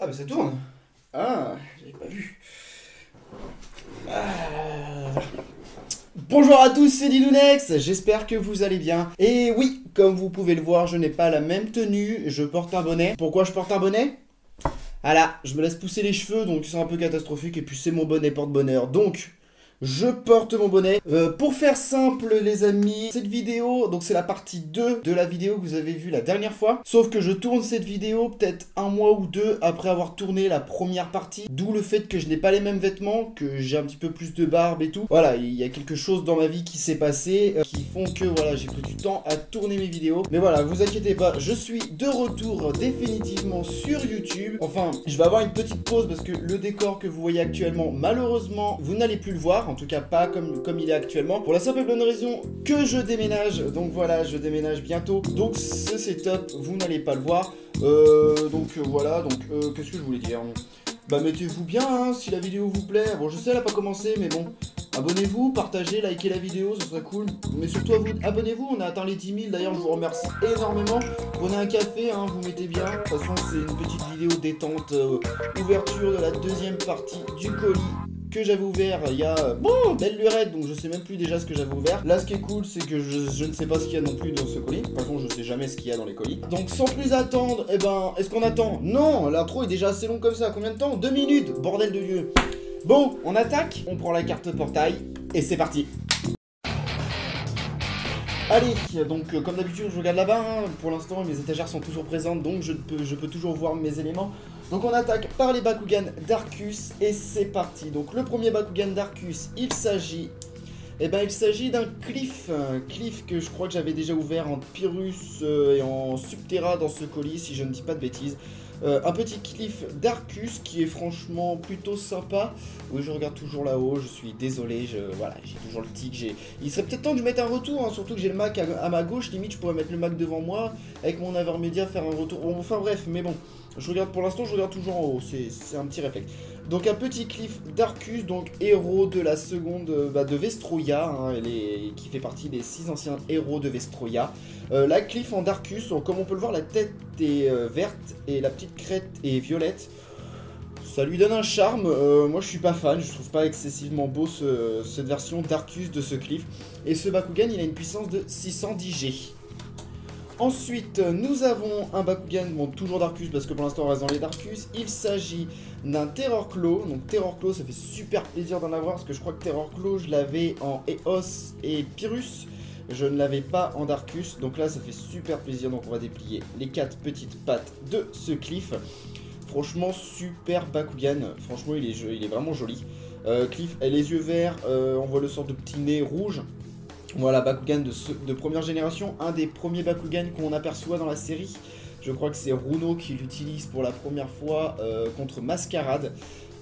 Ah bah ça tourne. Ah, j'avais pas vu. Ah. Bonjour à tous, c'est Didounex, j'espère que vous allez bien. Et oui, comme vous pouvez le voir, je n'ai pas la même tenue, je porte un bonnet. Pourquoi je porte un bonnet? Ah là, je me laisse pousser les cheveux, donc c'est un peu catastrophique, et puis c'est mon bonnet porte-bonheur. Donc, je porte mon bonnet. Pour faire simple, les amis, cette vidéo, donc c'est la partie 2 de la vidéo que vous avez vue la dernière fois. Sauf que je tourne cette vidéo peut-être un mois ou deux après avoir tourné la première partie. D'où le fait que je n'ai pas les mêmes vêtements, que j'ai un petit peu plus de barbe et tout. Voilà, il y a quelque chose dans ma vie qui s'est passé, qui font que voilà, j'ai pris du temps à tourner mes vidéos. Mais voilà, vous inquiétez pas, je suis de retour définitivement sur YouTube. Enfin, je vais avoir une petite pause parce que le décor que vous voyez actuellement, malheureusement, vous n'allez plus le voir. En tout cas, pas comme il est actuellement. Pour la simple et bonne raison que je déménage. Donc voilà, je déménage bientôt. Donc ce setup, vous n'allez pas le voir. Voilà, qu'est-ce que je voulais dire? Bah mettez-vous bien hein, si la vidéo vous plaît. Bon, je sais, elle a pas commencé, mais bon. Abonnez-vous, partagez, likez la vidéo, ce serait cool. Mais surtout, abonnez-vous, on a atteint les 10 000. D'ailleurs, je vous remercie énormément. Prenez un café, hein, vous mettez bien. De toute façon, c'est une petite vidéo détente, ouverture de la deuxième partie du colis que j'avais ouvert il y a belle lurette, donc je sais même plus déjà ce que j'avais ouvert. Là, ce qui est cool, c'est que je ne sais pas ce qu'il y a non plus dans ce colis. De toute façon, je sais jamais ce qu'il y a dans les colis. Donc, sans plus attendre, eh ben, est-ce qu'on attend? Non, l'intro est déjà assez longue comme ça. Combien de temps? 2 minutes, bordel de Dieu. Bon, on attaque, on prend la carte portail, et c'est parti. Allez, donc comme d'habitude, je regarde là-bas, hein. Pour l'instant mes étagères sont toujours présentes, donc je peux toujours voir mes éléments. Donc on attaque par les Bakugan d'Arcus, et c'est parti. Donc le premier Bakugan d'Arcus, il s'agit d'un Cliff, Cliff que je crois que j'avais déjà ouvert en Pyrrhus et en Subterra dans ce colis, si je ne dis pas de bêtises. Un petit Cliff d'Arcus qui est franchement plutôt sympa. Oui, je regarde toujours là-haut, je suis désolé, voilà, j'ai toujours le tic. Il serait peut-être temps de lui mettre un retour, hein, surtout que j'ai le Mac à ma gauche, limite je pourrais mettre le Mac devant moi, avec mon Avermedia faire un retour. Enfin bref, mais bon, pour l'instant je regarde toujours en haut, c'est un petit réflexe. Donc un petit Cliff d'Arcus, donc héros de la seconde, de Vestroia, hein, qui fait partie des 6 anciens héros de Vestroia. La Cliff en Darkus, comme on peut le voir, la tête est verte et la petite crête est violette. Ça lui donne un charme, moi je suis pas fan, je trouve pas excessivement beau cette version Darkus de ce Cliff. Et ce Bakugan, il a une puissance de 610 G. Ensuite, nous avons un Bakugan, bon, toujours Darkus parce que pour l'instant on reste dans les Darkus. Il s'agit d'un Terror Claw. Donc Terror Claw, ça fait super plaisir d'en avoir parce que je crois que Terror Claw, je l'avais en Eos et Pyrrhus. Je ne l'avais pas en Darkus. Donc là, ça fait super plaisir. Donc on va déplier les 4 petites pattes de ce Cliff. Franchement, super Bakugan. Franchement, il est vraiment joli. Cliff a les yeux verts. On voit le sort de petit nez rouge. Voilà, Bakugan de première génération, un des premiers Bakugan qu'on aperçoit dans la série. Je crois que c'est Runo qui l'utilise pour la première fois contre Masquerade.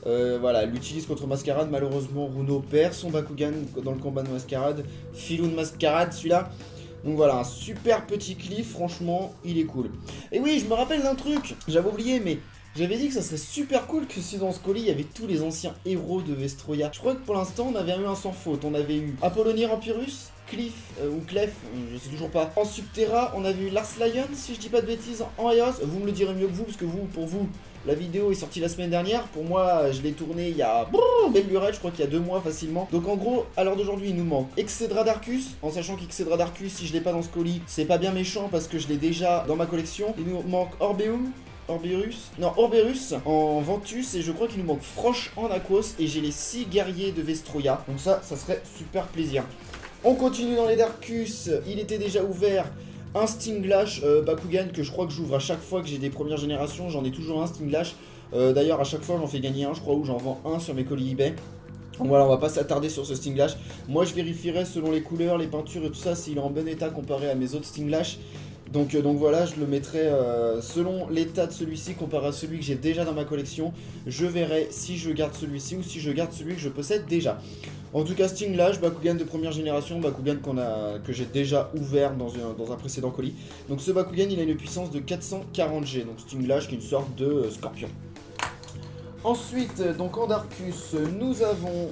Voilà, l'utilise contre Masquerade, malheureusement Runo perd son Bakugan dans le combat de Masquerade. Filou de Masquerade celui-là. Donc voilà, un super petit Cliff, franchement, il est cool. Et oui, je me rappelle d'un truc, j'avais oublié, mais j'avais dit que ça serait super cool que si dans ce colis il y avait tous les anciens héros de Vestroia. Je crois que pour l'instant on avait eu un sans faute. On avait eu Apollonier en Pyrrhus, Cliff ou Clef, je sais toujours pas. En Subterra, on avait eu Lars Lion, si je dis pas de bêtises, en Eos. Vous me le direz mieux que vous, parce que pour vous, la vidéo est sortie la semaine dernière. Pour moi, je l'ai tournée il y a belle lurette, je crois qu'il y a 2 mois facilement. Donc en gros, à l'heure d'aujourd'hui, il nous manque Excedra Darkus. En sachant qu'Excedra Darkus, si je l'ai pas dans ce colis, c'est pas bien méchant parce que je l'ai déjà dans ma collection. Il nous manque Orbeum. Orberus en Ventus, et je crois qu'il nous manque Frosh en Aquos, et j'ai les 6 guerriers de Vestroia. Donc ça serait super plaisir. On continue dans les Darkus, il était déjà ouvert un Stinglash Bakugan que je crois que j'ouvre à chaque fois que j'ai des premières générations. J'en ai toujours un Stinglash. D'ailleurs à chaque fois j'en fais gagner un, je crois, ou j'en vends un sur mes colis eBay. Donc voilà, on va pas s'attarder sur ce Stinglash. Moi je vérifierai selon les couleurs, les peintures et tout ça s'il est en bon état comparé à mes autres Stinglash. Donc voilà, je le mettrai selon l'état de celui-ci comparé à celui que j'ai déjà dans ma collection. Je verrai si je garde celui-ci ou si je garde celui que je possède déjà. En tout cas, Stinglash, Bakugan de première génération, Bakugan que j'ai déjà ouvert dans un précédent colis. Donc ce Bakugan, il a une puissance de 440 G. Donc Stinglash qui est une sorte de scorpion. Ensuite, donc en Darkus, nous avons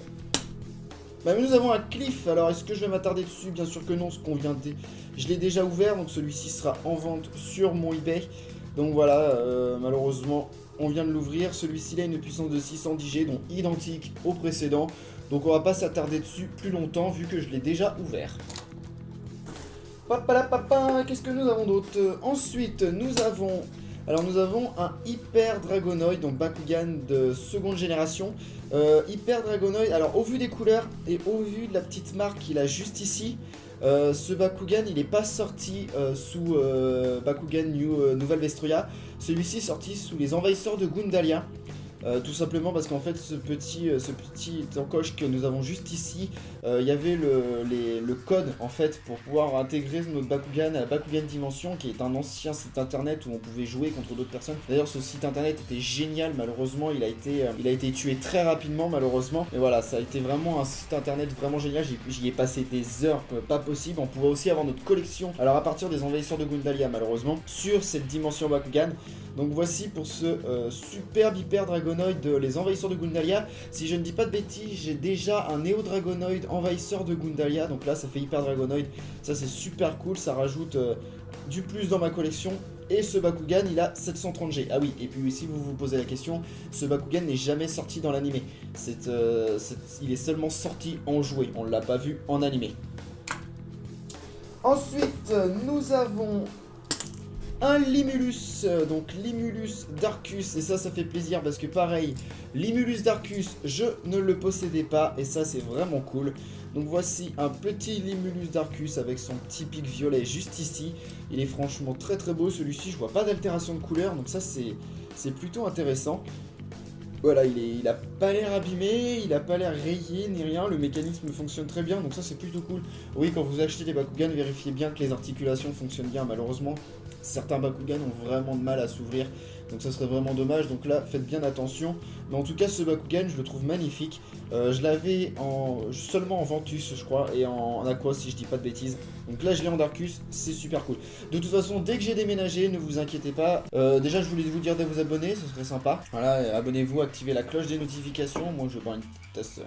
un Cliff. Alors est-ce que je vais m'attarder dessus? Bien sûr que non, je l'ai déjà ouvert, donc celui-ci sera en vente sur mon eBay. Donc voilà, malheureusement, on vient de l'ouvrir. Celui-ci a une puissance de 610 G, donc identique au précédent. Donc on va pas s'attarder dessus plus longtemps vu que je l'ai déjà ouvert. Papalapapa, qu'est-ce que nous avons d'autre? Ensuite, nous avons un Hyper Dragonoid, donc Bakugan de seconde génération. Hyper Dragonoid, alors au vu des couleurs et au vu de la petite marque qu'il a juste ici, ce Bakugan il n'est pas sorti sous Bakugan Nouvelle Vestroia. Celui-ci est sorti sous les envahisseurs de Gundalia. Tout simplement parce qu'en fait ce petit encoche que nous avons juste ici, il y avait le code en fait pour pouvoir intégrer notre Bakugan à Bakugan Dimension, qui est un ancien site internet où on pouvait jouer contre d'autres personnes. D'ailleurs ce site internet était génial, malheureusement il a été tué très rapidement malheureusement. Mais voilà, ça a été vraiment un site internet vraiment génial, j'y ai passé des heures pas possible. On pouvait aussi avoir notre collection, alors à partir des envahisseurs de Gundalia malheureusement, sur cette dimension Bakugan. Donc voici pour ce superbe Hyper Dragonoid de les envahisseurs de Gundalia. Si je ne dis pas de bêtises, j'ai déjà un Néo Dragonoid envahisseur de Gundalia. Donc là ça fait Hyper Dragonoid, ça c'est super cool, ça rajoute du plus dans ma collection. Et ce Bakugan il a 730G. Ah oui, et puis si vous vous posez la question, ce Bakugan n'est jamais sorti dans l'animé. Il est seulement sorti en jouet, on ne l'a pas vu en animé. Ensuite nous avons un Limulus, donc Limulus Darkus, et ça fait plaisir parce que pareil, Limulus Darkus, je ne le possédais pas, et ça c'est vraiment cool. Donc voici un petit Limulus Darkus avec son petit pic violet juste ici. Il est franchement très très beau celui-ci, je vois pas d'altération de couleur, donc ça c'est plutôt intéressant. Voilà, il a pas l'air abîmé, il a pas l'air rayé ni rien, le mécanisme fonctionne très bien, donc ça c'est plutôt cool. Oui, quand vous achetez des Bakugan, vérifiez bien que les articulations fonctionnent bien, malheureusement. Certains Bakugan ont vraiment de mal à s'ouvrir, donc ça serait vraiment dommage, donc là faites bien attention. Mais en tout cas ce Bakugan je le trouve magnifique. Je l'avais seulement en Ventus je crois, et en Aqua si je dis pas de bêtises. Donc là je l'ai en Darkus, c'est super cool. De toute façon dès que j'ai déménagé, ne vous inquiétez pas. Déjà je voulais vous dire de vous abonner, ce serait sympa. Voilà, abonnez-vous, activez la cloche des notifications. Moi je vais boire une petite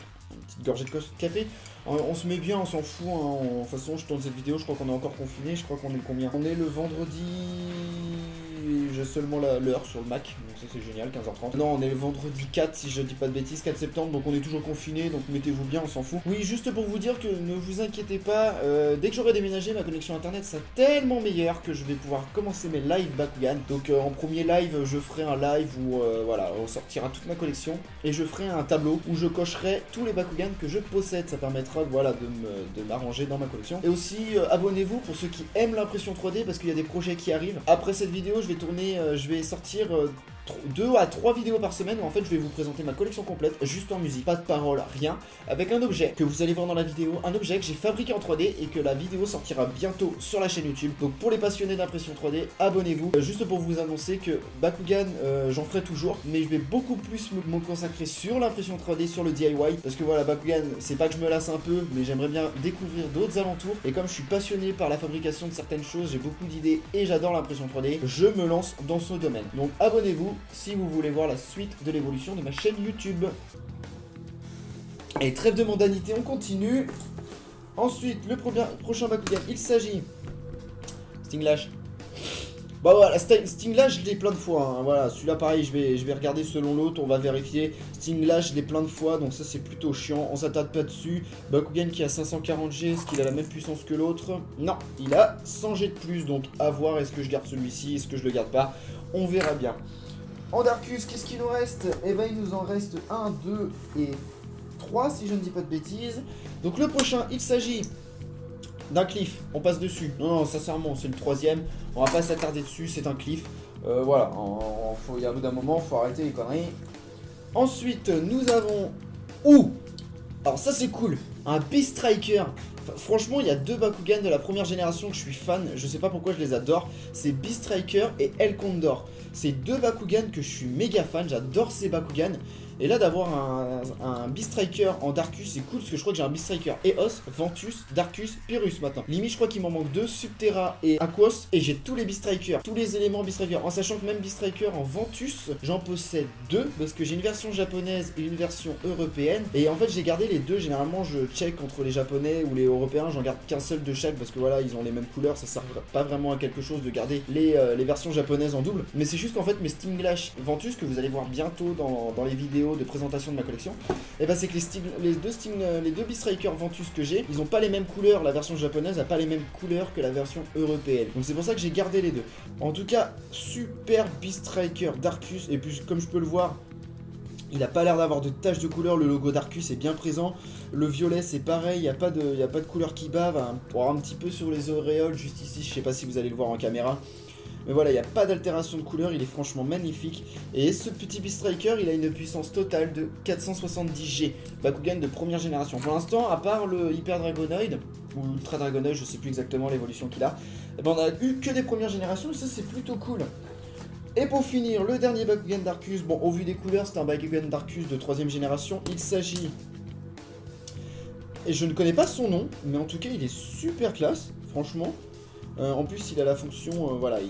gorgée de café. On se met bien, on s'en fout, hein. De toute façon je tourne cette vidéo, je crois qu'on est encore confiné, je crois qu'on est combien? On est le vendredi... J'ai seulement l'heure sur le Mac, donc ça c'est génial, 15h30. Non, on est le vendredi 4, si je dis pas de bêtises, 4 septembre, donc on est toujours confiné, donc mettez-vous bien, on s'en fout. Oui, juste pour vous dire que ne vous inquiétez pas, dès que j'aurai déménagé, ma connexion internet sera tellement meilleure que je vais pouvoir commencer mes lives Bakugan. Donc en premier live, je ferai un live où voilà, on sortira toute ma collection, et je ferai un tableau où je cocherai tous les Bakugan que je possède. Ça permettra voilà, de m'arranger dans ma collection. Et aussi, abonnez-vous pour ceux qui aiment l'impression 3D, parce qu'il y a des projets qui arrivent. Après cette vidéo, je vais sortir 2 à 3 vidéos par semaine où en fait je vais vous présenter ma collection complète, juste en musique, pas de parole, rien, avec un objet que vous allez voir dans la vidéo, un objet que j'ai fabriqué en 3D et que la vidéo sortira bientôt sur la chaîne YouTube. Donc pour les passionnés d'impression 3D, abonnez-vous. Juste pour vous annoncer que Bakugan, j'en ferai toujours, mais je vais beaucoup plus me consacrer sur l'impression 3D, sur le DIY, parce que voilà, Bakugan, c'est pas que je me lasse un peu, mais j'aimerais bien découvrir d'autres alentours, et comme je suis passionné par la fabrication de certaines choses, j'ai beaucoup d'idées et j'adore l'impression 3D, je me lance dans ce domaine. Donc abonnez-vous si vous voulez voir la suite de l'évolution de ma chaîne YouTube. Et trêve de mondanité, on continue. Ensuite, le prochain Bakugan, il s'agit... Stinglash. Bah voilà, Stinglash, je l'ai plein de fois, hein. Voilà, celui-là pareil, je vais regarder selon l'autre, on va vérifier. Stinglash, je l'ai plein de fois, donc ça c'est plutôt chiant, on s'attarde pas dessus. Bakugan qui a 540G, est-ce qu'il a la même puissance que l'autre? Non, il a 100G de plus, donc à voir, est-ce que je garde celui-ci, est-ce que je le garde pas? On verra bien. En Darkus, qu'est-ce qu'il nous reste? Eh ben il nous en reste 1, 2 et 3 si je ne dis pas de bêtises. Donc le prochain, il s'agit d'un cliff, on passe dessus. Non, sincèrement, c'est le troisième, on va pas s'attarder dessus, c'est un cliff. Voilà, il y a un bout d'un moment, faut arrêter les conneries. Ensuite, nous avons... Ouh! Alors ça c'est cool, un Beast Striker. Franchement, il y a 2 Bakugan de la première génération que je suis fan, je sais pas pourquoi je les adore. C'est Beast Striker et El Condor. C'est 2 Bakugan que je suis méga fan, j'adore ces Bakugan. Et là d'avoir un Beastriker en Darkus c'est cool parce que je crois que j'ai un Beastriker Eos, Ventus, Darkus, Pyrrhus maintenant. Limite je crois qu'il m'en manque 2, Subterra et Aquos, et j'ai tous les Beastrikers, tous les éléments Beastriker, en sachant que même Beastriker en Ventus, j'en possède 2 parce que j'ai une version japonaise et une version européenne, et en fait j'ai gardé les deux. Généralement je check entre les japonais ou les européens, j'en garde qu'un seul de chaque parce que voilà ils ont les mêmes couleurs, ça sert pas vraiment à quelque chose de garder les versions japonaises en double, mais c'est juste qu'en fait mes Stinglash Ventus que vous allez voir bientôt dans les vidéos de présentation de ma collection, et bah c'est que les deux Beastriker Ventus que j'ai, ils ont pas les mêmes couleurs, la version japonaise a pas les mêmes couleurs que la version européenne, donc c'est pour ça que j'ai gardé les deux. En tout cas super Beastriker Darkus, et puis comme je peux le voir il a pas l'air d'avoir de taches de couleur, le logo Darkus est bien présent, le violet c'est pareil, il n'y a pas de couleur qui bave, hein, pour un petit peu sur les auréoles juste ici, je sais pas si vous allez le voir en caméra. Mais voilà, il n'y a pas d'altération de couleur, il est franchement magnifique. Et ce petit Beastriker, il a une puissance totale de 470G. Bakugan de première génération. Pour l'instant, à part le Hyper Dragonoid, ou Ultra Dragonoid, je sais plus exactement l'évolution qu'il a, eh ben on a eu que des premières générations, et ça c'est plutôt cool. Et pour finir, le dernier Bakugan Darkus, bon au vu des couleurs, c'est un Bakugan Darkus de 3ème génération. Il s'agit... Et je ne connais pas son nom, mais en tout cas il est super classe, franchement. En plus il a la fonction, voilà,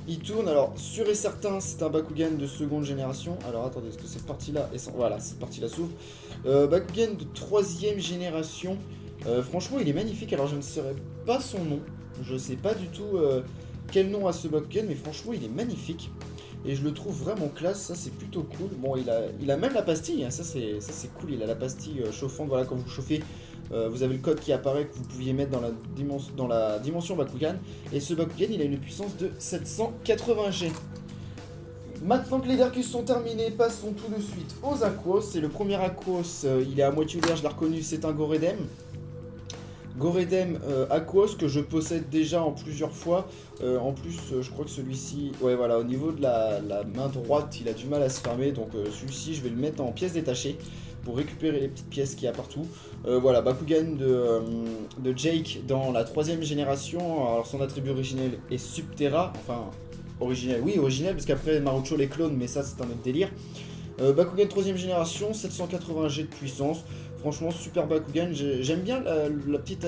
il tourne. Alors sûr et certain c'est un Bakugan de 2ème génération. Alors attendez, est-ce que cette partie là est... Voilà, cette partie là s'ouvre. Bakugan de 3ème génération. Franchement il est magnifique. Alors je ne saurais pas son nom, je sais pas du tout quel nom a ce Bakugan, mais franchement il est magnifique. Et je le trouve vraiment classe, ça c'est plutôt cool. Bon il a même la pastille, hein, ça c'est cool, il a la pastille chauffante, voilà, quand vous chauffez, vous avez le code qui apparaît que vous pouviez mettre dans la dimension Bakugan. Et ce Bakugan il a une puissance de 780G. Maintenant que les Darkus sont terminés, passons tout de suite aux Aquos. Et le premier Aquos, il est à moitié ouvert, je l'ai reconnu, c'est un Goredem. Goredem Aquos que je possède déjà en plusieurs fois. En plus, je crois que celui-ci, ouais voilà, au niveau de la main droite, il a du mal à se fermer. Donc celui-ci, je vais le mettre en pièces détachées pour récupérer les petites pièces qu'il y a partout. Voilà, Bakugan de Jake dans la 3ème génération. Alors son attribut originel est Subterra, enfin originel, oui originel, parce qu'après Marucho les clones, mais ça c'est un autre délire. Bakugan 3ème génération, 780G de puissance. Franchement, super Bakugan. J'aime bien la petite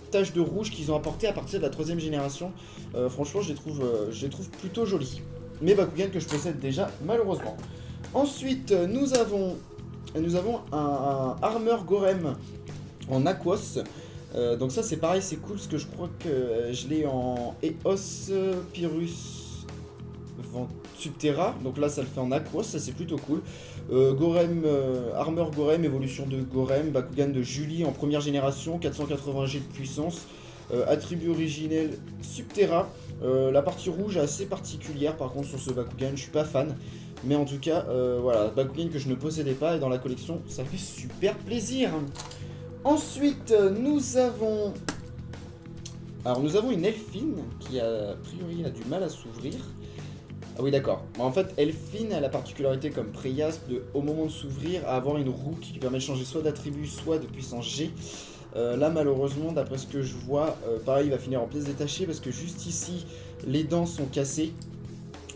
tache de rouge qu'ils ont apporté à partir de la 3ème génération. Franchement, je les trouve plutôt jolies. Mais Bakugan que je possède déjà, malheureusement. Ensuite, nous avons un Armor Gorem en Aquos. Donc ça, c'est pareil, c'est cool, parce que je crois que je l'ai en Eos, Pyrrhus, Subterra, donc là ça le fait en Aquos, ça c'est plutôt cool. Gorem, Armor Gorem, évolution de Gorem, Bakugan de Julie en 1ère génération, 480G de puissance, attribut originel Subterra. La partie rouge est assez particulière par contre sur ce Bakugan, je suis pas fan, mais en tout cas voilà, Bakugan que je ne possédais pas et dans la collection ça fait super plaisir. Ensuite nous avons une Elfine qui a priori a du mal à s'ouvrir. Ah oui d'accord, en fait Elfine a la particularité comme Preyas de au moment de s'ouvrir à avoir une roue qui permet de changer soit d'attribut soit de puissance G. Là malheureusement d'après ce que je vois, pareil il va finir en pièces détachées parce que juste ici les dents sont cassées.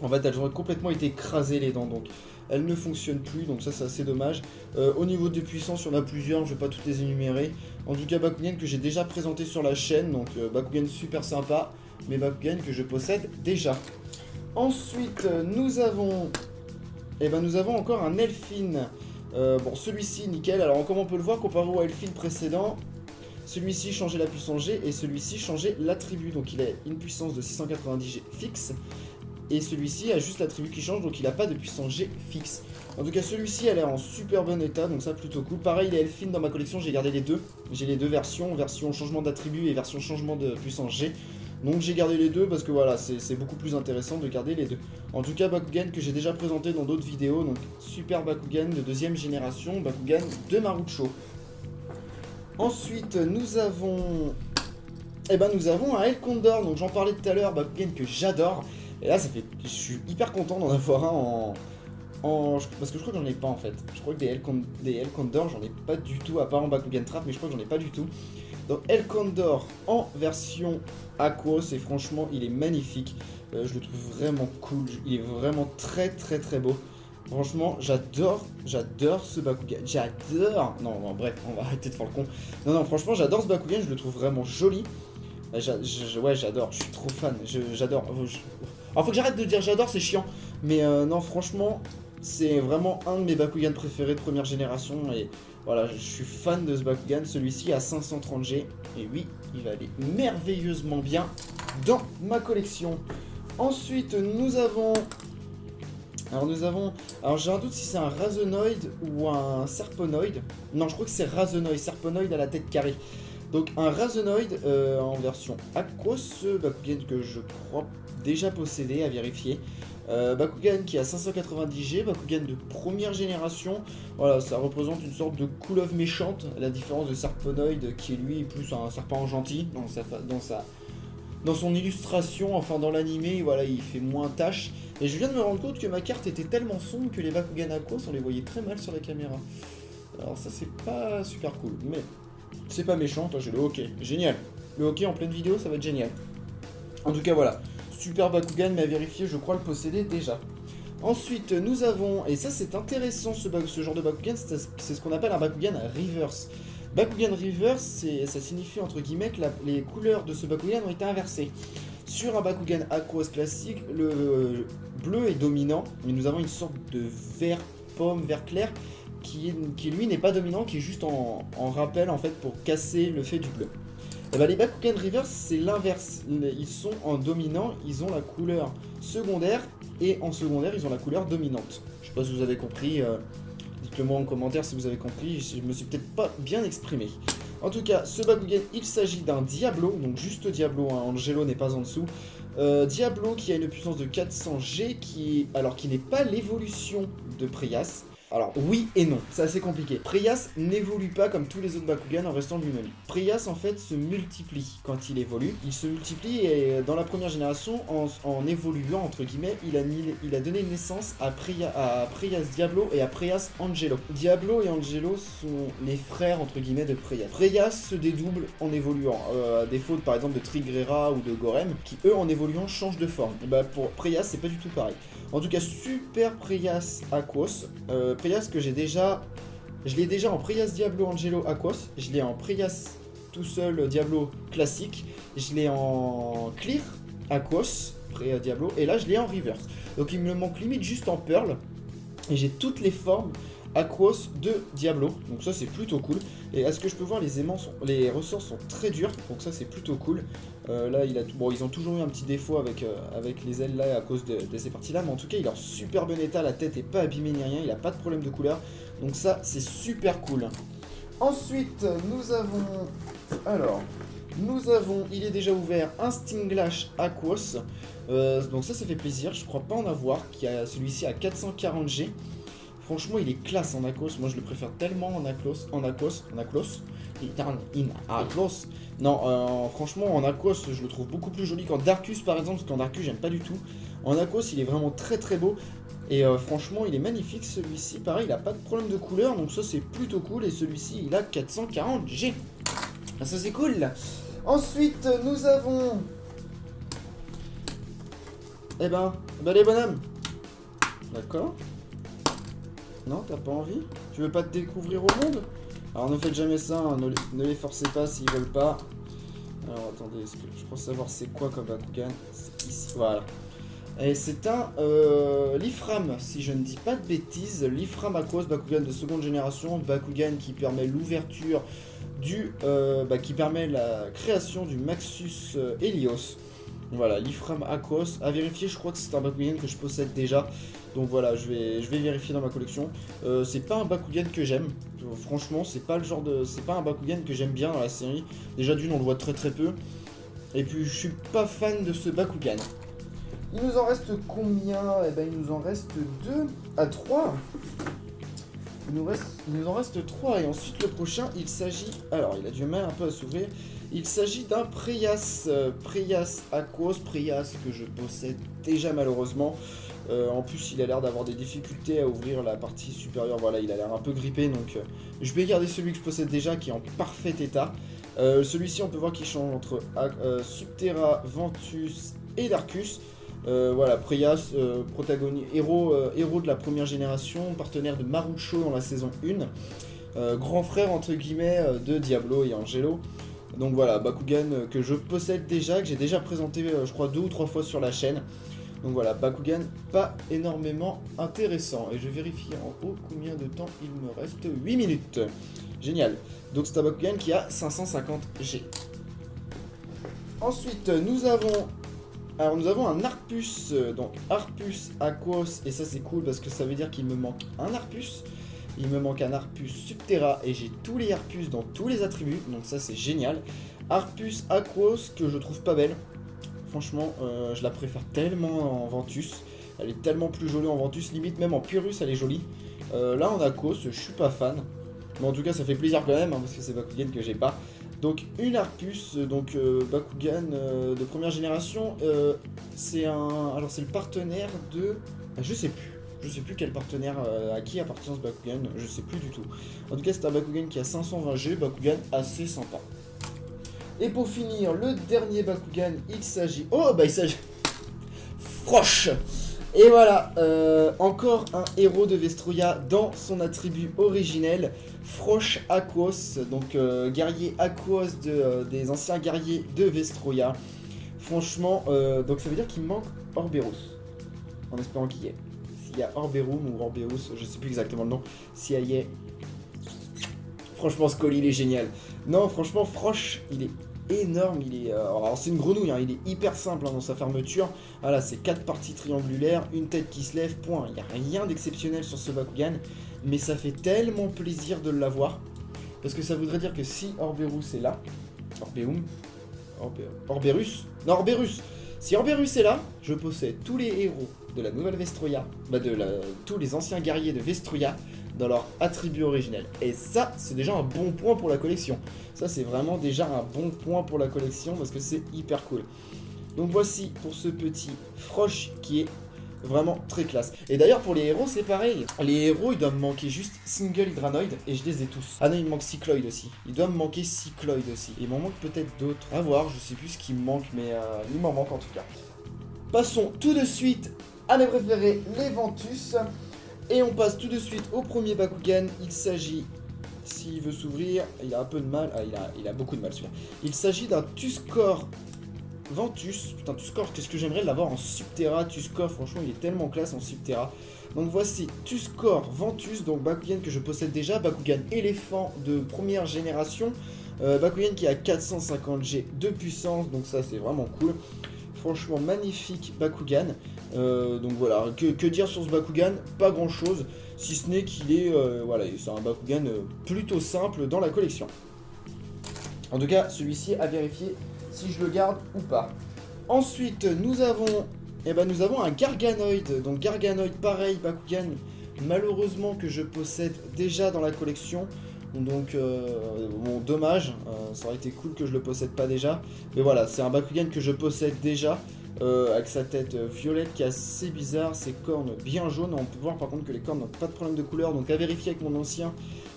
En fait elles ont complètement été écrasées les dents, donc elles ne fonctionnent plus, donc ça c'est assez dommage. Au niveau de puissance il y en a plusieurs, je vais pas toutes les énumérer. En tout cas Bakugan que j'ai déjà présenté sur la chaîne, donc Bakugan super sympa, mais Bakugan que je possède déjà. Ensuite, nous avons encore un Elfine. Bon, celui-ci, nickel. Alors, comme on peut le voir, comparé au Elfine précédent, celui-ci changeait la puissance G et celui-ci changeait l'attribut. Donc, il a une puissance de 690G fixe. Et celui-ci a juste l'attribut qui change, donc il n'a pas de puissance G fixe. En tout cas, celui-ci, elle est en super bon état, donc ça, plutôt cool. Pareil, les Elfine dans ma collection, j'ai gardé les deux. J'ai les deux versions, version changement d'attribut et version changement de puissance G. Donc j'ai gardé les deux parce que voilà, c'est beaucoup plus intéressant de garder les deux. En tout cas, Bakugan que j'ai déjà présenté dans d'autres vidéos, donc super Bakugan de 2ème génération, Bakugan de Marucho. Ensuite, nous avons un Elkondor, donc j'en parlais tout à l'heure, Bakugan que j'adore. Et là, je suis hyper content d'en avoir un parce que je crois que j'en ai pas en fait. Je crois que des Elkondor, j'en ai pas du tout, à part en Bakugan Trap, mais je crois que j'en ai pas du tout. Donc Elkondor en version Aquos, et franchement il est magnifique, je le trouve vraiment cool, il est vraiment très beau. Franchement, j'adore ce Bakugan. J'adore. Non, non, bref, on va arrêter de faire le con. Non, non, franchement, j'adore ce Bakugan, je le trouve vraiment joli. Ouais, j'adore, je suis trop fan, j'adore. Alors, faut que j'arrête de dire j'adore, c'est chiant. Mais non, franchement, c'est vraiment un de mes Bakugan préférés de première génération. Et voilà, je suis fan de ce Bakugan. Celui-ci à 530G. Et oui, il va aller merveilleusement bien dans ma collection. Ensuite, nous avons... Alors j'ai un doute si c'est un Razonoid ou un Serponoid. Non, je crois que c'est Razonoid, Serponoid à la tête carrée. Donc un Razonoid en version Aquos, Bakugan que je crois déjà posséder, à vérifier. Bakugan qui a 590G, Bakugan de première génération. Voilà, ça représente une sorte de Cool of méchante, à la différence de Serponoid qui est lui plus un serpent gentil dans son illustration, enfin dans l'animé, voilà, il fait moins tâche. Et je viens de me rendre compte que ma carte était tellement sombre que les Bakugan Aquos, on les voyait très mal sur la caméra. Alors ça c'est pas super cool, mais c'est pas méchant. J'ai le hockey, génial. Le hockey en pleine vidéo, ça va être génial. En tout cas voilà, super Bakugan, mais à vérifier, je crois le posséder déjà. Ensuite nous avons, et ça c'est intéressant ce genre de Bakugan, c'est ce qu'on appelle un Bakugan Reverse. Bakugan Reverse, ça signifie entre guillemets que les couleurs de ce Bakugan ont été inversées. Sur un Bakugan Aquos classique, le bleu est dominant, mais nous avons une sorte de vert pomme, vert clair, qui lui n'est pas dominant, qui est juste en rappel en fait pour casser le fait du bleu. Et bah, les Bakugan Reverse, c'est l'inverse. Ils sont en dominant, ils ont la couleur secondaire, et en secondaire, ils ont la couleur dominante. Je sais pas si vous avez compris. Dites-le moi en commentaire si vous avez compris, je me suis peut-être pas bien exprimé. En tout cas, ce Bakugan, il s'agit d'un Diablo, donc juste Diablo, hein, Angelo n'est pas en dessous. Diablo qui a une puissance de 400G, qui n'est pas l'évolution de Prias. Alors oui et non, c'est assez compliqué. Prias n'évolue pas comme tous les autres Bakugan en restant lui-même. Prias en fait se multiplie quand il évolue. Il se multiplie et dans la première génération, en évoluant entre guillemets, il a donné naissance à Prias Diablo et à Prias Angelo. Diablo et Angelo sont les frères entre guillemets de Prias. Prias se dédouble en évoluant, à défaut par exemple de Trigrera ou de Gorem, qui eux en évoluant changent de forme. Et bah pour Prias c'est pas du tout pareil. En tout cas, super Prias Aquos. Prias que je l'ai déjà en Prias Diablo Angelo Aquos. Je l'ai en Prias tout seul Diablo classique. Je l'ai en Clear Aquos, Prias Diablo. Et là, je l'ai en Reverse. Donc il me manque limite juste en Pearl. Et j'ai toutes les formes Aquos de Diablo. Donc ça, c'est plutôt cool. Et à ce que je peux voir, les ressorts sont très durs. Donc ça, c'est plutôt cool. Là, ils ont toujours eu un petit défaut avec les ailes là à cause de ces parties là, mais en tout cas il est en super bon état, la tête est pas abîmée ni rien, il a pas de problème de couleur, donc ça c'est super cool. Ensuite nous avons, il est déjà ouvert, un Stinglash Aquos, donc ça fait plaisir, je crois pas en avoir, celui-ci à 440G. Franchement, il est classe en Aquos. Moi, je le préfère tellement en Aquos. Non, franchement, en Aquos, je le trouve beaucoup plus joli qu'en Darkus, par exemple, parce qu'en Darkus, j'aime pas du tout. En Aquos, il est vraiment très très beau. Et franchement, il est magnifique, celui-ci. Pareil, il a pas de problème de couleur, donc ça, c'est plutôt cool. Et celui-ci, il a 440G. Ça, c'est cool. Ensuite, nous avons... Eh ben, les bonhommes. D'accord. Non, t'as pas envie? Tu veux pas te découvrir au monde? Alors ne faites jamais ça, hein, ne les forcez pas s'ils veulent pas. Alors attendez, est-ce que je pense savoir c'est quoi comme Bakugan? C'est ici, voilà. Et c'est un Lifram, si je ne dis pas de bêtises. Lifram Aquos, Bakugan de seconde génération. Bakugan qui permet l'ouverture qui permet la création du Maxus Helios. Voilà, Lifram Aquos. À vérifier, je crois que c'est un Bakugan que je possède déjà. Donc voilà, je vais vérifier dans ma collection. C'est pas un Bakugan que j'aime. Franchement, c'est pas un Bakugan que j'aime bien dans la série. Déjà d'une, on le voit très très peu. Et puis, je suis pas fan de ce Bakugan. Il nous en reste combien? Eh ben, il nous en reste 2 à 3. Il nous en reste 3. Et ensuite, le prochain, il s'agit... Alors, il a du mal un peu à s'ouvrir. Il s'agit d'un Prias. Prias Aquos. Prias que je possède déjà malheureusement. En plus, il a l'air d'avoir des difficultés à ouvrir la partie supérieure. Voilà, il a l'air un peu grippé. Donc, je vais garder celui que je possède déjà, qui est en parfait état. Celui-ci, on peut voir qu'il change entre Subterra, Ventus et Darkus. Voilà, Preyas, héros de la première génération, partenaire de Marucho dans la saison 1, grand frère entre guillemets de Diablo et Angelo. Donc voilà, Bakugan que je possède déjà, que j'ai déjà présenté je crois 2 ou 3 fois sur la chaîne. Donc voilà, Bakugan pas énormément intéressant. Et je vérifie en haut combien de temps il me reste. 8 minutes. Génial. Donc c'est un Bakugan qui a 550 G. Ensuite, nous avons un Arpus, donc Arpus Aquos, et ça c'est cool parce que ça veut dire qu'il me manque un Arpus. Il me manque un Arpus Subterra et j'ai tous les Arpus dans tous les attributs, donc ça c'est génial. Arpus Aquos que je trouve pas belle. Franchement, je la préfère tellement en Ventus. Elle est tellement plus jolie en Ventus, limite même en Pyrrhus elle est jolie. Là en Aquos, je suis pas fan. Mais en tout cas ça fait plaisir quand même, hein, parce que c'est Bakugan que j'ai pas. Donc une Arpus, donc Bakugan de première génération, c'est alors c'est le partenaire de... Je sais plus quel partenaire, à qui appartient ce Bakugan, je sais plus du tout. En tout cas c'est un Bakugan qui a 520 G, Bakugan assez sympa. Et pour finir, le dernier Bakugan, il s'agit... Oh bah il s'agit... Frosh. Et voilà, encore un héros de Vestroia dans son attribut originel, Frosh Aquos, donc guerrier Aquos des anciens guerriers de Vestroia. Franchement, donc ça veut dire qu'il manque Orberus, en espérant qu'il y ait. S'il y a Orberum ou Orberus, je sais plus exactement le nom, si elle y est. Franchement, ce colis il est génial. Non, franchement, Frosh, il est énorme, il est... alors c'est une grenouille, hein, il est hyper simple hein, dans sa fermeture. Voilà, c'est 4 parties triangulaires, une tête qui se lève, point. Il n'y a rien d'exceptionnel sur ce Bakugan, mais ça fait tellement plaisir de l'avoir. Parce que ça voudrait dire que si Orberus est là... Orberus. Non, Orberus. Si Orberus est là, je possède tous les héros de la nouvelle Vestroia, tous les anciens guerriers de Vestroia dans leur attribut originel. Et ça, c'est déjà un bon point pour la collection. Ça, c'est vraiment déjà un bon point pour la collection parce que c'est hyper cool. Donc voici pour ce petit Frosh qui est vraiment très classe. Et d'ailleurs, pour les héros, c'est pareil. Les héros, il doit me manquer juste Single Hydranoid et je les ai tous. Ah non, il me manque Cycloid aussi. Il doit me manquer Cycloid aussi. Il m'en manque peut-être d'autres. À voir, je sais plus ce qui me manque, mais il m'en manque en tout cas. Passons tout de suite à mes préférés, les Ventus. Et on passe tout de suite au premier Bakugan. Il s'agit, s'il veut s'ouvrir, il a un peu de mal. Ah, il a beaucoup de mal celui-là. Il s'agit d'un Tuskor Ventus. Putain, Tuskor, qu'est-ce que j'aimerais l'avoir en Subterra. Tuskor, franchement, il est tellement classe en Subterra. Donc voici Tuskor Ventus, donc Bakugan que je possède déjà. Bakugan éléphant de première génération. Bakugan qui a 450 G de puissance, donc ça c'est vraiment cool. Franchement magnifique Bakugan. Donc voilà, que dire sur ce Bakugan? Pas grand chose, si ce n'est qu'il est, voilà, c'est un Bakugan plutôt simple dans la collection. En tout cas, celui-ci à vérifier si je le garde ou pas. Ensuite, nous avons un Garganoid. Donc Garganoid, pareil, Bakugan, malheureusement que je possède déjà dans la collection. Donc, bon, dommage, ça aurait été cool que je le possède pas déjà. Mais voilà, c'est un Bakugan que je possède déjà, avec sa tête violette qui est assez bizarre, ses cornes bien jaunes. On peut voir par contre que les cornes n'ont pas de problème de couleur, donc à vérifier avec mon ancien.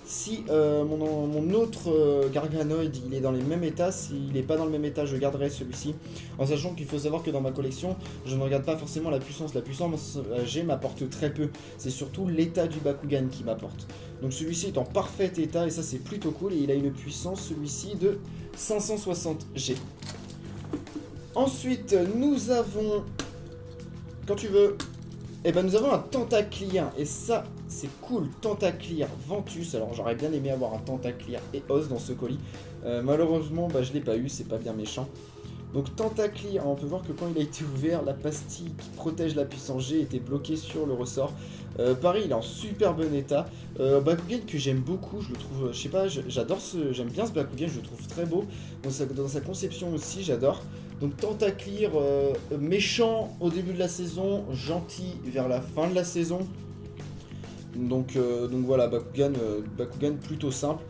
Si mon autre Garganoid il est dans les mêmes états, s'il n'est pas dans le même état, je garderai celui-ci. En sachant qu'il faut savoir que dans ma collection, je ne regarde pas forcément la puissance. La puissance G m'apporte très peu. C'est surtout l'état du Bakugan qui m'apporte. Donc celui-ci est en parfait état et ça c'est plutôt cool. Et il a une puissance, celui-ci, de 560 G. Ensuite, nous avons... Quand tu veux... Et ben nous avons un Tentaclear, et ça c'est cool, Tentaclear Ventus. Alors j'aurais bien aimé avoir un Tentaclear et Os dans ce colis, malheureusement bah, je l'ai pas eu, c'est pas bien méchant. Donc Tentaclear, on peut voir que quand il a été ouvert, la pastille qui protège la puissance G était bloquée sur le ressort. Pareil, il est en super bon état. Bakugan que j'aime beaucoup, je le trouve, je sais pas, j'aime bien ce Bakugan, je le trouve très beau. Dans sa conception aussi, j'adore. Donc Tentaclear, méchant au début de la saison, gentil vers la fin de la saison. Donc voilà, Bakugan plutôt simple.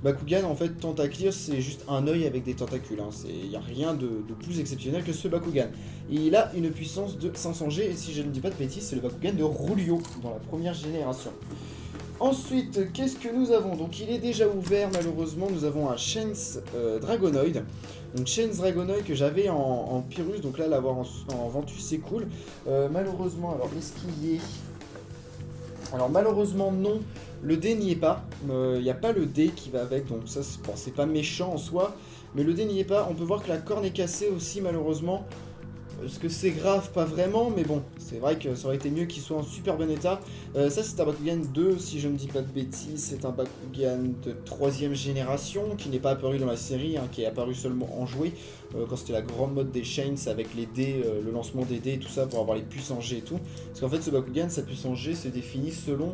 Bakugan, en fait, Tentaclear, c'est juste un œil avec des tentacules. Il n'y a rien de plus exceptionnel que ce Bakugan. Et il a une puissance de 500 G, et si je ne dis pas de bêtises, c'est le Bakugan de Rulio dans la première génération. Ensuite, qu'est-ce que nous avons? Donc il est déjà ouvert malheureusement, nous avons un Chains Dragonoid. Donc Chains Dragonoid que j'avais en Pyrrhus, donc là l'avoir en Ventus c'est cool. Malheureusement, alors est-ce qu'il y est? Alors malheureusement non, le dé n'y est pas. Il n'y a pas le dé qui va avec, donc ça c'est pas méchant en soi. Mais le dé n'y est pas, on peut voir que la corne est cassée aussi malheureusement. Est-ce que c'est grave? Pas vraiment, mais bon, c'est vrai que ça aurait été mieux qu'il soit en super bon état. Ça, c'est un Bakugan 2, si je ne dis pas de bêtises. C'est un Bakugan de 3ème génération, qui n'est pas apparu dans la série, hein, qui est apparu seulement en jouet, quand c'était la grande mode des Chains, avec les dés, le lancement des dés et tout ça, pour avoir les puissances G et tout. Parce qu'en fait, ce Bakugan, sa puissance G se définit selon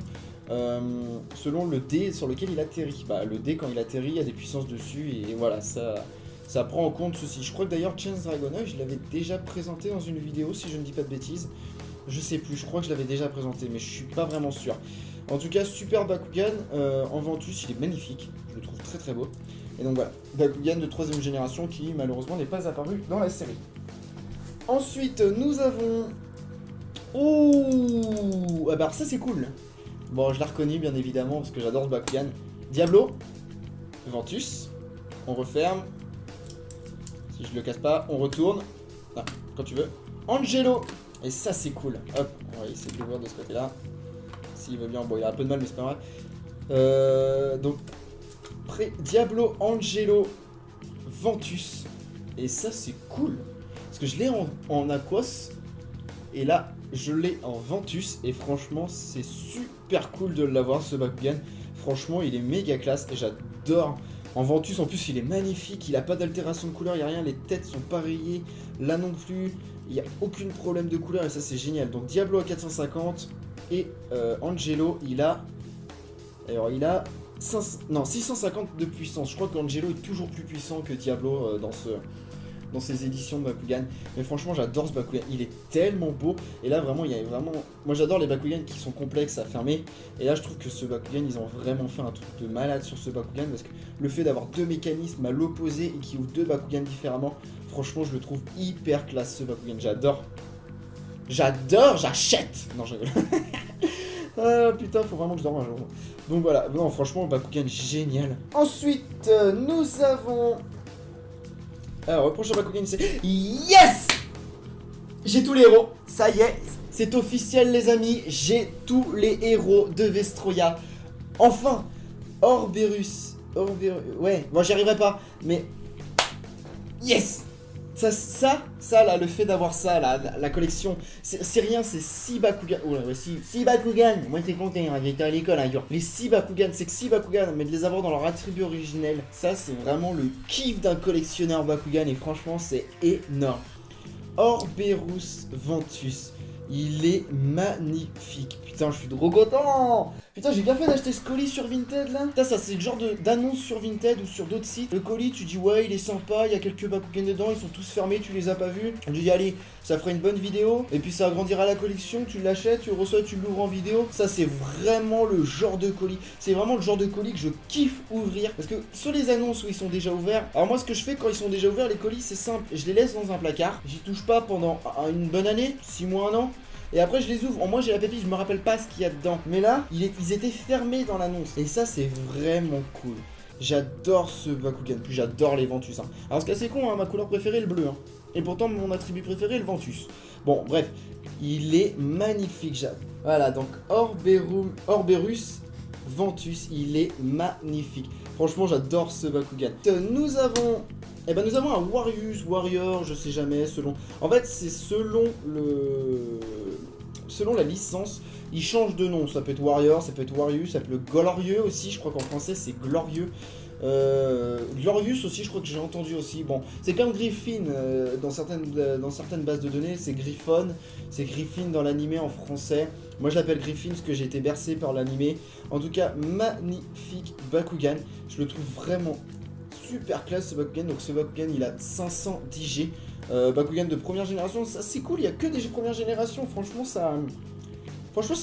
le dé sur lequel il atterrit. Bah, le dé, quand il atterrit, il y a des puissances dessus, et voilà, ça prend en compte ceci. Je crois que d'ailleurs Chains Dragonoid, je l'avais déjà présenté dans une vidéo, si je ne dis pas de bêtises. Je sais plus, je crois que je l'avais déjà présenté, mais je suis pas vraiment sûr. En tout cas, super Bakugan, en Ventus, il est magnifique. Je le trouve très très beau. Et donc voilà, Bakugan de 3ème génération qui malheureusement n'est pas apparu dans la série. Ensuite, nous avons... Ouh, ah bah alors ça c'est cool. Bon, je l'ai reconnu bien évidemment, parce que j'adore ce Bakugan. Diablo, Ventus, on referme. Si je le casse pas, on retourne. Ah, quand tu veux. Angelo. Et ça, c'est cool. Hop, on va essayer de l'ouvrir de ce côté-là. S'il veut bien. Bon, il a un peu de mal, mais c'est pas grave. Donc, Diablo, Angelo, Ventus. Et ça, c'est cool. Parce que je l'ai en Aquos. Et là, je l'ai en Ventus. Et franchement, c'est super cool de l'avoir, ce Bakugan. Franchement, il est méga classe. Et j'adore. En Ventus, en plus, il est magnifique, il n'a pas d'altération de couleur, il n'y a rien, les têtes sont pas rayées, là non plus, il n'y a aucun problème de couleur, et ça c'est génial. Donc Diablo à 450, et Angelo, il a 650 de puissance. Je crois qu'Angelo est toujours plus puissant que Diablo dans ces éditions de Bakugan. Mais franchement, j'adore ce Bakugan, il est tellement beau. Et là, vraiment, il y a vraiment... Moi, j'adore les Bakugan qui sont complexes à fermer. Et là, je trouve que ce Bakugan, ils ont vraiment fait un truc de malade sur ce Bakugan. Parce que le fait d'avoir deux mécanismes à l'opposé et qui ouvrent deux Bakugan différemment, franchement, je le trouve hyper classe, ce Bakugan. J'adore. J'adore, j'achète. Non, je rigole. Ah putain, faut vraiment que je dorme un jour. Donc voilà, non, franchement, Bakugan, génial. Ensuite, nous avons... Alors, le prochain Bakugan, c'est... Yes! J'ai tous les héros, ça y est, c'est officiel les amis, j'ai tous les héros de Vestroia. Enfin, Orberus, ouais, bon j'y arriverai pas, mais... Yes! Ça là, le fait d'avoir ça, la collection, c'est rien, c'est 6 Bakugan. Oh là, ouais, 6 Bakugan. Moi t'es compté, hein, j'étais à l'école, hein, les 6 Bakugan, c'est que 6 Bakugan, mais de les avoir dans leur attribut originel, ça c'est vraiment le kiff d'un collectionneur Bakugan, et franchement c'est énorme. Orberus Ventus, il est magnifique. Putain, je suis trop content. Putain, j'ai bien fait d'acheter ce colis sur Vinted là. Putain, ça c'est le genre d'annonce sur Vinted ou sur d'autres sites. Le colis, tu dis ouais, il est sympa, il y a quelques Bakugan dedans, ils sont tous fermés, tu les as pas vus. On dit allez, ça fera une bonne vidéo. Et puis ça agrandira la collection, tu l'achètes, tu le reçois, tu l'ouvres en vidéo. Ça c'est vraiment le genre de colis. C'est vraiment le genre de colis que je kiffe ouvrir. Parce que sur les annonces où ils sont déjà ouverts, alors moi ce que je fais quand ils sont déjà ouverts, les colis, c'est simple. Je les laisse dans un placard, j'y touche pas pendant une bonne année, 6 mois, 1 an. Et après je les ouvre, moi j'ai la pépite, je me rappelle pas ce qu'il y a dedans. Mais là, ils étaient fermés dans l'annonce. Et ça c'est vraiment cool. J'adore ce Bakugan, puis j'adore les Ventus. Hein. Alors c'est assez con, hein, ma couleur préférée est le bleu. Hein. Et pourtant mon attribut préféré est le Ventus. Bon bref, il est magnifique. Voilà, donc Orberus Ventus, il est magnifique. Franchement j'adore ce Bakugan. Nous avons un Warrior, je sais jamais, selon... En fait, c'est selon la licence, il change de nom. Ça peut être Warrior, ça peut être Warrius, ça peut être Glorieux aussi, je crois qu'en français c'est Glorieux. Glorious aussi, je crois que j'ai entendu aussi. Bon, c'est comme Griffin dans certaines bases de données, c'est Griffon, c'est Griffin dans l'animé en français. Moi je l'appelle Griffin parce que j'ai été bercé par l'animé. En tout cas, magnifique Bakugan, je le trouve vraiment super classe ce Bakugan. Donc ce Bakugan il a 510 G. Bakugan de première génération, ça c'est cool, il n'y a que des première génération, franchement c'est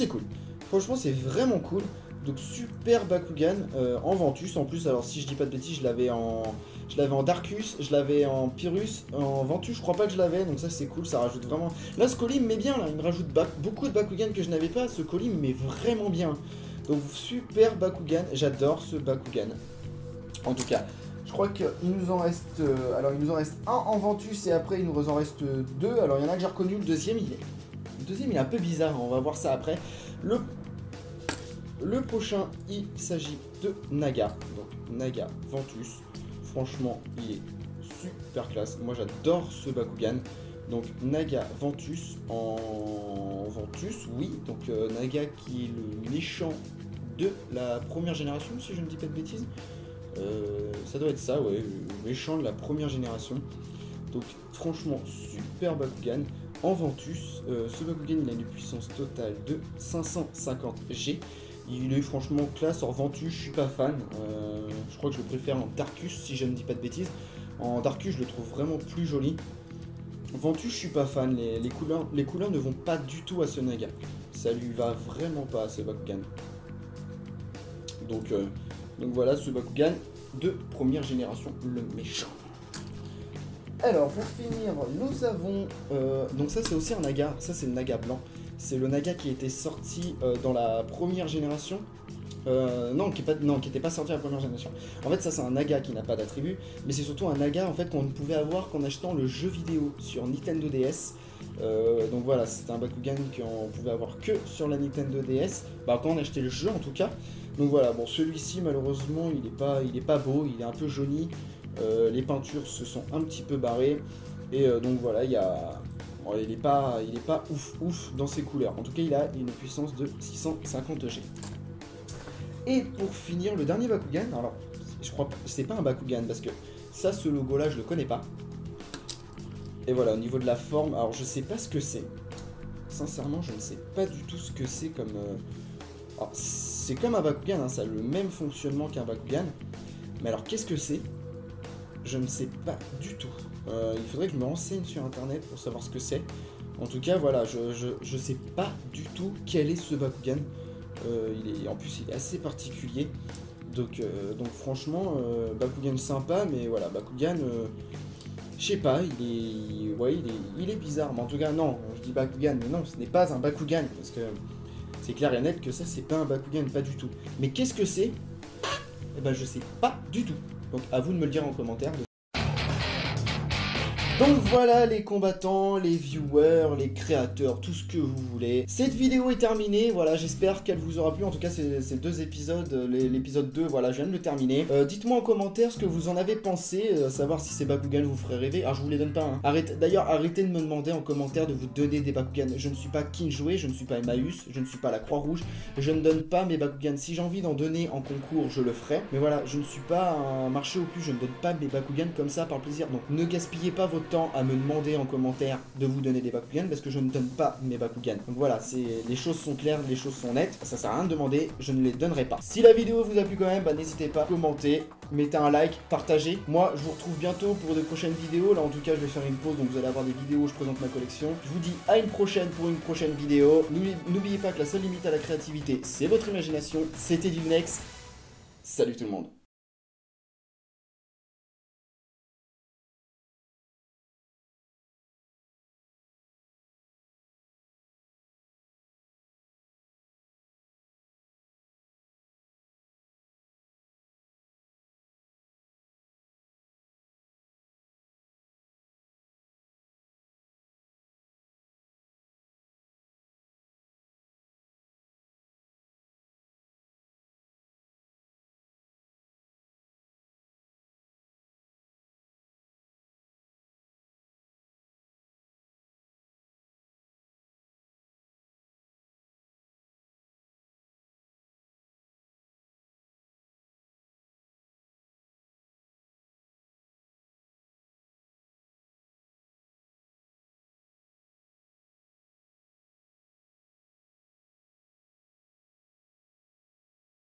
cool. Franchement c'est vraiment cool. Donc super Bakugan en Ventus en plus. Alors si je dis pas de bêtises, je l'avais en Darkus, je l'avais en Pyrrhus, en Ventus je crois pas que je l'avais, donc ça c'est cool, ça rajoute vraiment... Là ce colis me met bien, là, il me rajoute beaucoup de Bakugan que je n'avais pas, ce colis me met vraiment bien. Donc super Bakugan, j'adore ce Bakugan. En tout cas, je crois qu'il nous en reste... alors il nous en reste un en Ventus et après il nous en reste deux. Alors il y en a que j'ai reconnu, le deuxième il est un peu bizarre, on va voir ça après. Le prochain, il s'agit de Naga. Donc Naga Ventus, franchement il est super classe. Moi j'adore ce Bakugan. Donc Naga Ventus en Ventus, oui. Donc Naga qui est le méchant de la première génération, si je ne dis pas de bêtises. Ça doit être ça, ouais, le méchant de la première génération. Donc franchement super Bakugan. En Ventus, ce Bakugan il a une puissance totale de 550 G. Il est franchement classe. En Ventus je suis pas fan. Je crois que je le préfère en Darkus si je ne dis pas de bêtises. En Darkus je le trouve vraiment plus joli. Ventus, je suis pas fan, les couleurs ne vont pas du tout à ce Naga. Ça lui va vraiment pas à ce Bakugan. Donc voilà ce Bakugan de première génération, le méchant. Alors pour finir, nous avons... donc ça c'est aussi un Naga, ça c'est le Naga blanc. C'est le Naga qui était sorti dans la première génération. Non, qui n'était pas sorti à la première génération. En fait, ça c'est un Naga qui n'a pas d'attribut, mais c'est surtout un Naga en fait qu'on ne pouvait avoir qu'en achetant le jeu vidéo sur Nintendo DS. Donc voilà, c'était un Bakugan qu'on pouvait avoir que sur la Nintendo DS, bah, quand on achetait le jeu en tout cas. Donc voilà, bon celui-ci malheureusement il est pas beau, il est un peu jauni, les peintures se sont un petit peu barrées, et donc voilà, bon, il est pas ouf dans ses couleurs. En tout cas, il a une puissance de 650 G. Et pour finir, le dernier Bakugan, alors je crois que c'est pas un Bakugan parce que ça, ce logo là, je le connais pas. Et voilà, au niveau de la forme, alors je sais pas ce que c'est. Sincèrement, je ne sais pas du tout ce que c'est comme... Alors, c'est comme un Bakugan, hein, ça a le même fonctionnement qu'un Bakugan. Mais alors, qu'est-ce que c'est? Je ne sais pas du tout. Il faudrait que je me renseigne sur internet pour savoir ce que c'est. En tout cas, voilà, je sais pas du tout quel est ce Bakugan. En plus il est assez particulier, donc franchement Bakugan sympa, mais voilà, Bakugan je sais pas, il est bizarre, mais en tout cas non, je dis Bakugan, mais non, ce n'est pas un Bakugan, parce que c'est clair et net que ça c'est pas un Bakugan, pas du tout. Mais qu'est-ce que c'est? Eh ben je sais pas du tout, donc à vous de me le dire en commentaire. Donc voilà les combattants, les viewers, les créateurs, tout ce que vous voulez. Cette vidéo est terminée, voilà, j'espère qu'elle vous aura plu. En tout cas, ces deux épisodes, l'épisode 2, voilà, je viens de le terminer. Dites-moi en commentaire ce que vous en avez pensé, savoir si ces Bakugan vous feraient rêver. Alors je vous les donne pas, hein. D'ailleurs, arrêtez de me demander en commentaire de vous donner des Bakugan. Je ne suis pas Kinjoué, je ne suis pas Emmaüs, je ne suis pas la Croix-Rouge. Je ne donne pas mes Bakugan. Si j'ai envie d'en donner en concours, je le ferai. Mais voilà, je ne suis pas un marché au plus, je ne donne pas mes Bakugan comme ça par plaisir. Donc ne gaspillez pas votre temps à me demander en commentaire de vous donner des Bakugan parce que je ne donne pas mes Bakugan. Donc voilà, les choses sont claires, les choses sont nettes, ça sert à rien de demander, je ne les donnerai pas. Si la vidéo vous a plu quand même, bah n'hésitez pas à commenter, mettez un like, partagez. Moi je vous retrouve bientôt pour de prochaines vidéos. Là en tout cas je vais faire une pause, donc vous allez avoir des vidéos où je présente ma collection. Je vous dis à une prochaine pour une prochaine vidéo. N'oubliez pas que la seule limite à la créativité c'est votre imagination. C'était Dillnex, salut tout le monde.